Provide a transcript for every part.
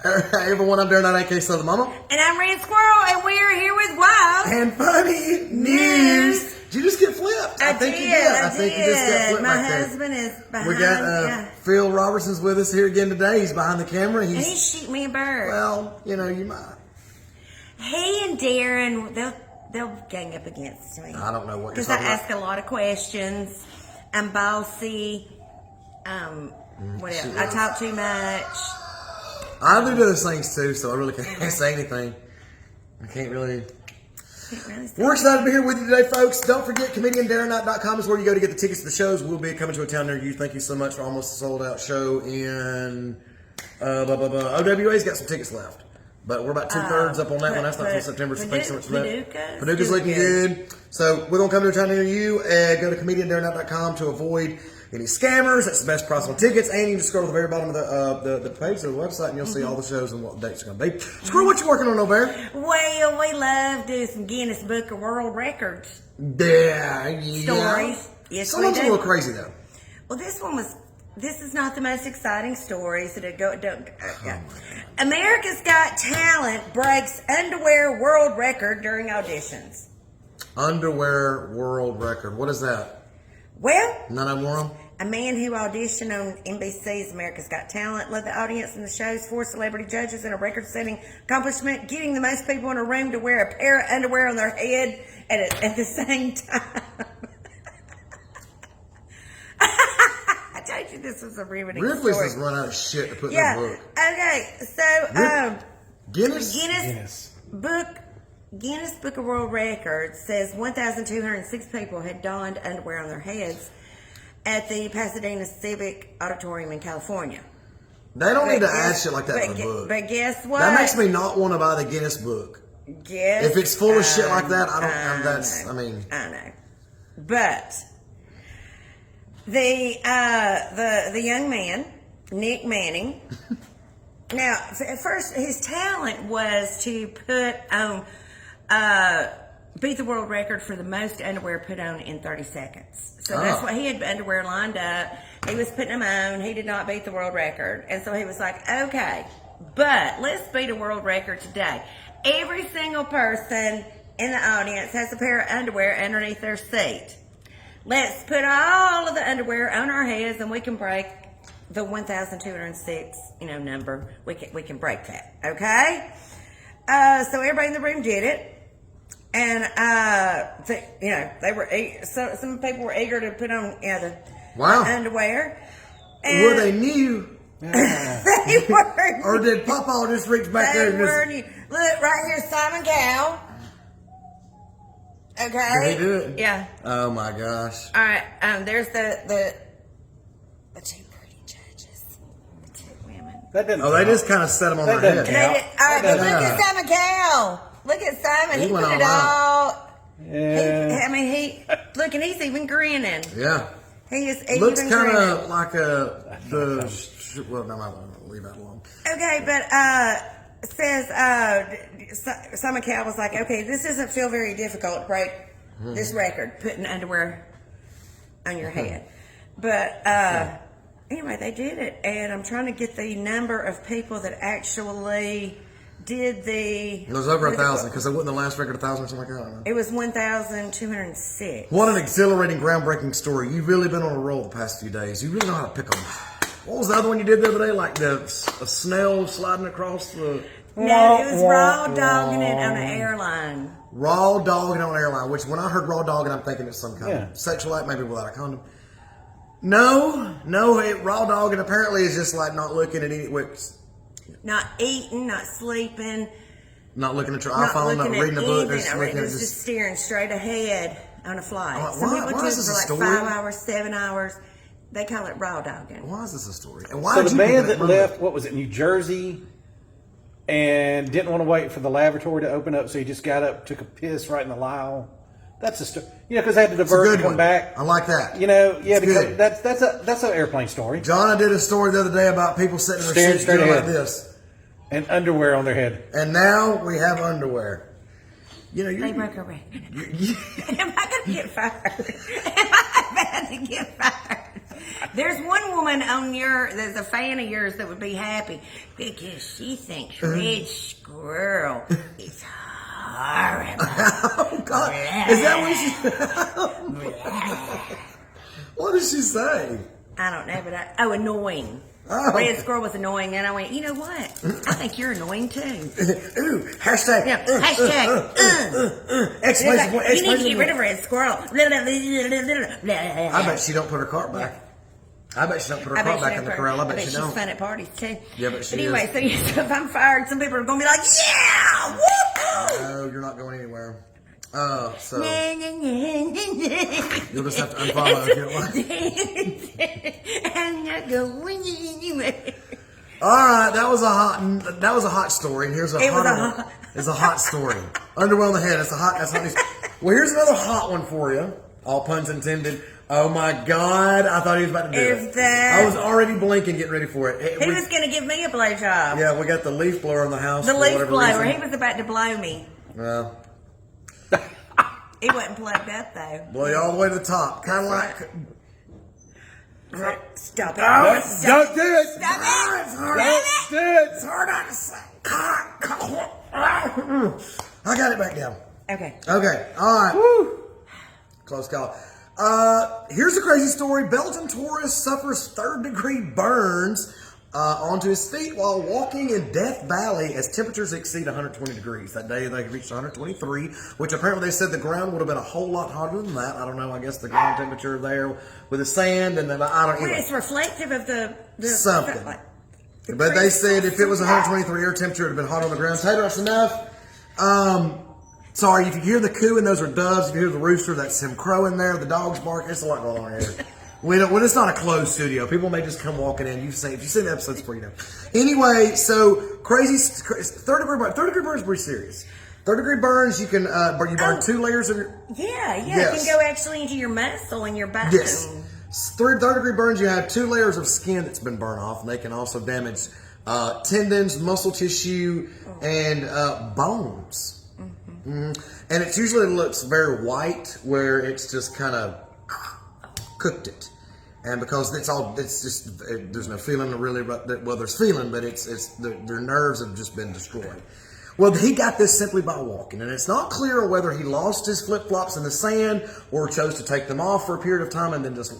Hey everyone, I'm Darren, aka Son of the Momma. And I'm Red Squirrel, and we're here with wild and funny news. Did you just get flipped? I think did, you did. I think you just got flipped My right there. husband is behind. We got Phil Robertson's with us here again today. He's behind the camera. And he's shooting me a bird. Well, you know, you might. He and Darren, they'll gang up against me. I don't know what you're Because I talking ask a lot of questions. I'm bossy. What else? I talk too much. I do those things too, so I really can't say anything. I can't really. We're excited to be here with you today, folks. Don't forget, comediandarrennight.com is where you go to get the tickets to the shows. We'll be coming to a town near you. Thank you so much for almost a sold-out show in OWA's got some tickets left. But we're about 2/3 up on that one. That's not until September, so thanks so much for that. Paducah's looking good. So we're going to come to a town near you and go to comediandarrennight.com to avoid any scammers. That's the best price on tickets. And you can just scroll to the very bottom of the page of the website and you'll see all the shows and what dates are going to be. Squirrel, what you working on over there? Well, we love doing some Guinness Book of World Records Yeah. stories. Yes, Some of them a little crazy, though. Well, this is not the most exciting story, so America's Got Talent breaks underwear world record during auditions. Underwear world record. What is that? Well, None of them wore them? a man who auditioned on NBC's America's Got Talent led the audience in the show's 4 celebrity judges in a record-setting accomplishment, getting the most people in a room to wear a pair of underwear on their head at the same time. I told you this was a riveting Ripley's story. has run out of shit to put in Yeah. their book. Okay. So, Guinness Guinness Book of World Records says 1,206 people had donned underwear on their heads at the Pasadena Civic Auditorium in California. They don't need to add shit like that in the book. But guess what? That makes me not want to buy the Guinness book. Guess If it's full of shit like that, I know. But the young man, Nick Manning. Now, at first, his talent was to put on, beat the world record for the most underwear put on in 30 seconds. So that's what he had underwear lined up. He was putting them on. He did not beat the world record. And so he was like, okay, but let's beat a world record today. Every single person in the audience has a pair of underwear underneath their seat. Let's put all of the underwear on our heads and we can break the 1,206, number. We can break that, okay? So everybody in the room did it. And, some people were eager to put on, the underwear. And were they new? they were. Or did Papa just reach back there and just... Look, right here, Simon Cowell. Okay. Did he do it? Yeah. Oh my gosh. All right. There's the two pretty judges, the two women. That didn't. They just kind of set them on their head. All right, but look at Simon Cowell. Look at Simon. He put it all. Yeah. He's even grinning. Yeah. He is. Looks kind of like well, no, I'll leave that alone. Okay, but says Simon Cowell was like, okay, this doesn't feel very difficult to break this record, putting underwear on your head. But anyway, they did it, and I'm trying to get the number of people that actually did the... It was over 1,000, because it wasn't the last record 1,000 or something like that. It was 1,206. What an exhilarating, groundbreaking story. You've really been on a roll the past few days. You really know how to pick them. What was the other one you did the other day? Like a snail sliding across the... No, it was raw dogging it on an airline. Raw dogging on an airline, which when I heard raw dogging, I'm thinking it's some kind of sexual act, maybe without a condom. No, raw dogging apparently is just like not looking at any... Not eating, not sleeping. Not looking at your iPhone, not reading a book. It was just staring straight ahead on a flight. Some people do it for like 5 hours, 7 hours. They call it raw dogging. Why is this a story? And why so the man that left, what was it, New Jersey, and didn't want to wait for the lavatory to open up, so he just got up, took a piss right in the aisle. That's a story. Because they had to divert to come back. I like that. Because that's an airplane story. John, I did a story the other day about people sitting in their seats doing like this. And underwear on their head. And now we have underwear. They broke a record. Am I going to get fired? Am I about to get fired? There's one woman there's a fan of yours that would be happy because she thinks Red Squirrel is horrible. Oh, God. Is that what she... What did she say? I don't know, but annoying. Oh. Red Squirrel was annoying, and I went, you know what? I think you're annoying too. Ooh, hashtag. Yeah, hashtag. Exclamation point. You need to get rid of Red Squirrel. I bet she don't put her cart back. I bet she don't put her cart back in the corral. I bet she don't. She's fun at parties too. Yeah, but she anyway, is. So if I'm fired, some people are going to be like, yeah, woo! No, you're not going anywhere. So you'll just have to unfollow if you don't like. I'm not going anywhere. All right, that was a hot story. And here's a hot story. Underwear on the head. That's hot news. Well, here's another hot one for you. All puns intended. Oh my God! I thought he was about to do it. I was already blinking, getting ready for it. He was going to give me a blowjob. Yeah, we got the leaf blower in the house. The leaf blower. Reason. He was about to blow me. Well. He wasn't plugged up though. Blow you all the way to the top. Kind of like. Stop it. Don't do it. Stop it. It's hard. Don't do it. It's hard not to say. I got it back down. Okay. Okay. All right. Woo. Close call. Here's a crazy story. Belgian tourist suffers third-degree burns onto his feet while walking in Death Valley as temperatures exceed 120 degrees. That day they reached 123, which apparently they said the ground would have been a whole lot hotter than that. I don't know. I guess the ground temperature there with the sand and then I don't know. Well, it's reflective of the something. But they said if it was 123 air temperature, it would have been hot on the ground. Tater, that's enough. Sorry, if you hear the cooing, those are doves. If you hear the rooster, that's him crowing there. The dogs bark. It's a lot going on here. Well, it's not a closed studio. People may just come walking in. If you've seen the episodes before, you know. Anyway, so crazy. Third-degree burns. Third-degree burns are pretty serious. Third-degree burns, you can you burn 2 layers of your. Yeah. Yes. It can go actually into your muscle and your bone. Yes. Third-degree burns, you have 2 layers of skin that's been burned off, and they can also damage tendons, muscle tissue, and bones. Mm-hmm. And it usually looks very white, where it's just kind of cooked it, and because there's no feeling really. Well, there's feeling, but their nerves have just been destroyed. Well, he got this simply by walking, and it's not clear whether he lost his flip-flops in the sand or chose to take them off for a period of time and then just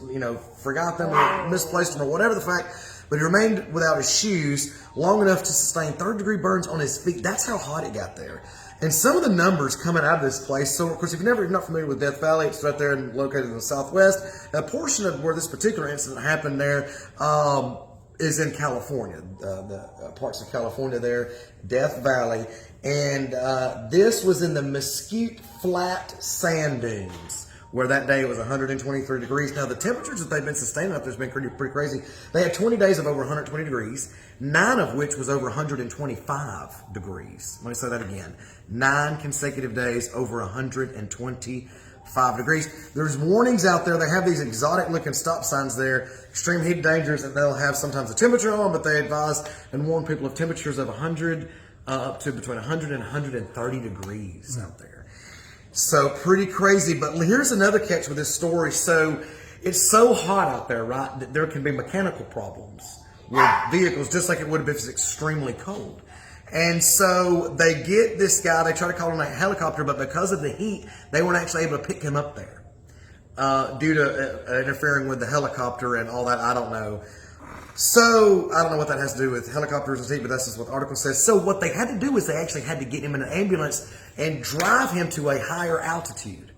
forgot them or misplaced them or whatever the fact. But he remained without his shoes long enough to sustain third-degree burns on his feet. That's how hot it got there. And some of the numbers coming out of this place, so of course, if you're not familiar with Death Valley, it's right there and located in the southwest. A portion of where this particular incident happened there is in California, the parts of California there, Death Valley. And this was in the Mesquite Flat sand dunes, where that day it was 123 degrees. Now, the temperatures that they've been sustaining up there has been pretty crazy. They had 20 days of over 120 degrees, 9 of which was over 125 degrees. Let me say that again. 9 consecutive days over 125 degrees. There's warnings out there. They have these exotic-looking stop signs there, extreme heat dangers, and they'll have sometimes a temperature on, but they advise and warn people of temperatures of 100 up to between 100 and 130 degrees out there. So pretty crazy. But here's another catch with this story. So it's so hot out there, right, that there can be mechanical problems with vehicles, just like it would if it's extremely cold. And so they get this guy, they try to call him a helicopter, but because of the heat, they weren't actually able to pick him up there due to interfering with the helicopter and all that. I don't know. So I don't know what that has to do with helicopters and heat, but that's just what the article says. So what they had to do is they actually had to get him in an ambulance and drive him to a higher altitude,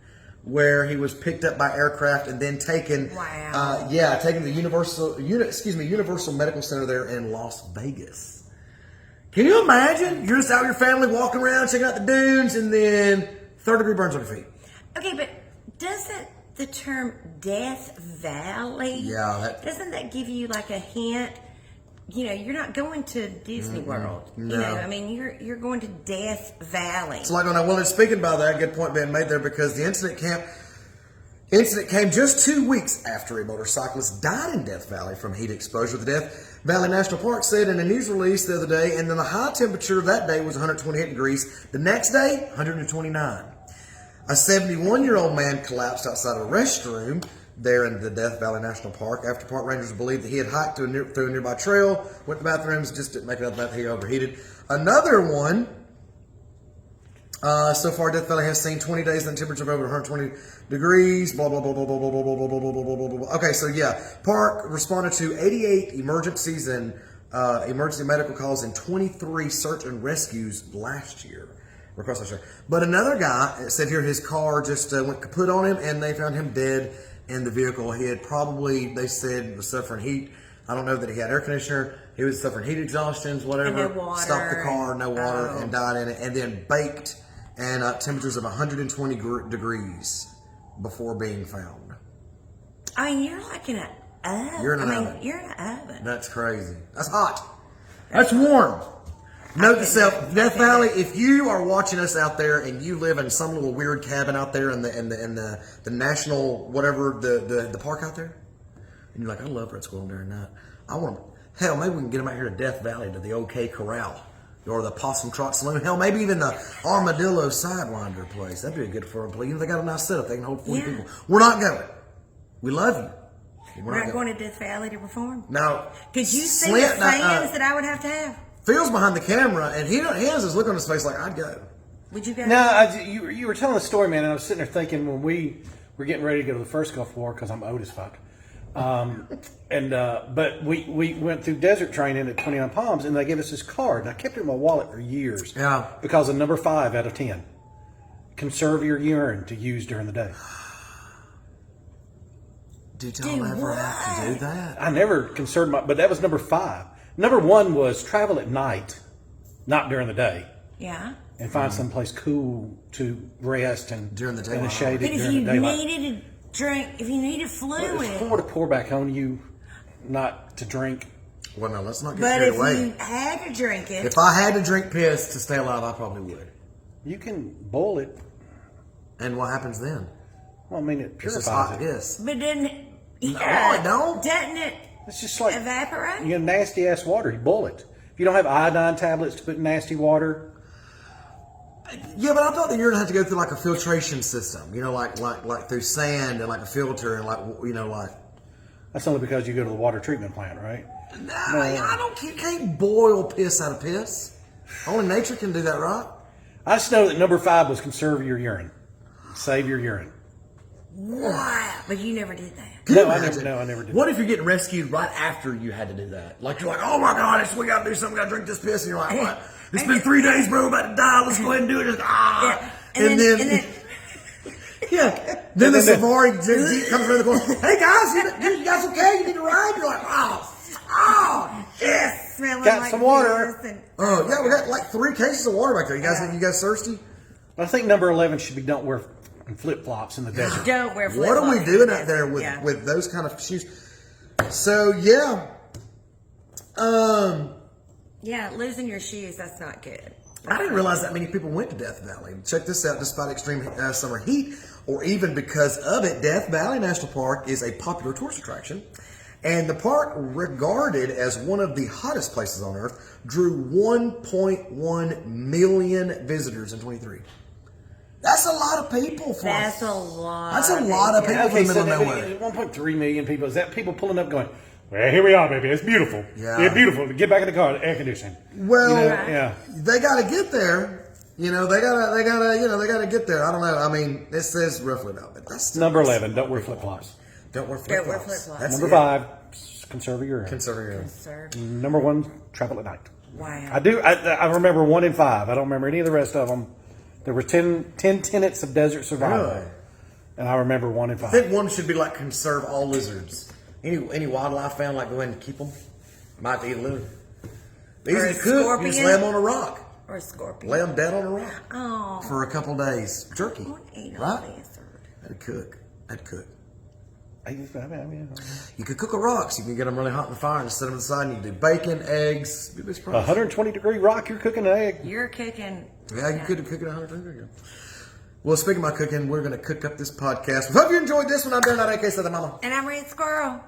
where he was picked up by aircraft and then taken. Wow. Taken to the Universal Medical Center there in Las Vegas. Can you imagine? You're just out with your family walking around, checking out the dunes, and then third-degree burns on your feet. Okay, but doesn't the term Death Valley, doesn't that give you like a hint? You're not going to Disney World. No. I mean, you're going to Death Valley. It's like speaking about that, good point being made there, because the incident came just 2 weeks after a motorcyclist died in Death Valley from heat exposure. The Death Valley National Park said in a news release the other day, and then the high temperature that day was 128 degrees. The next day, 129. A 71-year-old man collapsed outside a restroom there in the Death Valley National Park. After park rangers believed that he had hiked through a nearby trail, went to the bathrooms, just didn't make it out of the bath, he overheated. Another one, so far Death Valley has seen 20 days and temperature of over 120 degrees, blah, blah, blah, blah, blah, blah, blah, blah, blah, blah, blah, blah, blah, blah. Okay, so yeah, park responded to 88 emergencies and emergency medical calls and 23 search and rescues last year. But another guy said here his car just went kaput on him and they found him dead in the vehicle. He had probably, they said, was suffering heat. I don't know that he had air conditioner. He was suffering heat exhaustions, whatever. And no water. Stopped the car, no water, and died in it. And then baked and temperatures of 120 degrees before being found. I mean, you're like in an oven. You're in an oven. You're in an oven. That's crazy. That's hot. That's warm. Note to self, Death Valley, if you are watching us out there and you live in some little weird cabin out there in the national whatever the park out there, and you're like, I love Red Squirrel during night. I want them. Hell, maybe we can get them out here to Death Valley to the OK Corral or the Possum Trot Saloon. Hell, maybe even the Armadillo Sidewinder place. That'd be a good for them. You know, they got a nice setup. They can hold 40 people. We're not going. We love you. We're not going to Death Valley to perform. No. Could you see the fans that I would have to have? Phil's behind the camera, and he has this look on his face like, I'd go. Would you go? No, you were telling the story, man, and I was sitting there thinking when we were getting ready to go to the first Gulf War, because I'm old as fuck. But we went through desert training at 29 Palms, and they gave us this card. And I kept it in my wallet for years. Yeah. Because of number 5 out of 10. Conserve your urine to use during the day. Did y'all ever have to do that? I never conserved but that was number 5. Number 1 was travel at night, not during the day. Yeah. And find someplace cool to rest and during the day. In the shade But if during you the daylight. needed a drink, if you needed fluid. It's more to pour back on you, not to drink. Well, no, let's not get But carried if away. you had to drink it. If I had to drink piss to stay alive, I probably would. You can boil it. And what happens then? Well, I mean, it It's just purifies hot it. piss. But then, No, I don't. Doesn't it It's just like evaporate? you get nasty ass water. You boil it. If you don't have iodine tablets to put in nasty water, Yeah, but I thought the urine had to go through like a filtration system. You know, like through sand and like a filter and like. that's only because you go to the water treatment plant, right? No, I don't. You can't boil piss out of piss. Only nature can do that, right? I just know that number 5 was conserve your urine, save your urine. Wow. But you never did that. I never did. What if you're getting rescued right after you had to do that? Like you're like, oh my god, we got to do something. We got to drink this piss, and you're like, what? It's been 3 days, bro. I'm about to die. Let's go ahead and do it. Just, Yeah. And then yeah. Then the safari jeep comes around the corner. Hey guys, you guys okay? You need to ride? You're like, oh, yes. Smelling Got like some water. piss and- Oh yeah, we got like 3 cases of water back there. You guys thirsty? I think number 11 should be don't wear flip flops in the desert. Don't wear What are we flip-flops. doing out there Yeah. with those kind of shoes? So yeah, Yeah, losing your shoes, that's not good. I didn't realize that many people went to Death Valley. Check this out. Despite extreme summer heat, or even because of it, Death Valley National Park is a popular tourist attraction. And the park, regarded as one of the hottest places on Earth, drew 1.1 million visitors in 23. That's a lot of people. That's a lot. That's a lot of people Okay, in the so middle of nowhere. 1.3 million people. Is that people pulling up going, well, here we are, baby. It's beautiful. Yeah. Beautiful. Get back in the car. The air conditioning. Well, yeah. They got to get there. They gotta get there. I don't know. I mean, it says roughly about, but that's still Number 11. Don't wear flip flops. Don't wear flip flops. flip-flops. Number 5. Conserve your urine. Conserve your urine. Sir. Number 1. Travel at night. Wow. I remember 1 and 5. I don't remember any of the rest of them. There were 10 tenets of desert survival. Really? And I remember 1 and 5. I think one should be like conserve all lizards. Any wildlife found, like go ahead and keep them. Might eat a lizard. Easy Or a to cook. You just scorpion. lay them on a rock. Or a scorpion. Lay them dead on a rock Oh. for a couple days. Jerky, I want to eat a right? lizard. That'd cook. I mean, You could cook a rock, so you can get them really hot in the fire and set them aside. And you can do bacon, eggs. You'd be surprised. 120 degree rock, you're cooking an egg. You're cooking. Yeah, you could cook it 100 degrees. Well, speaking of my cooking, we're going to cook up this podcast. We hope you enjoyed this one. I'm Darren, aka Mama. And I'm Red Squirrel.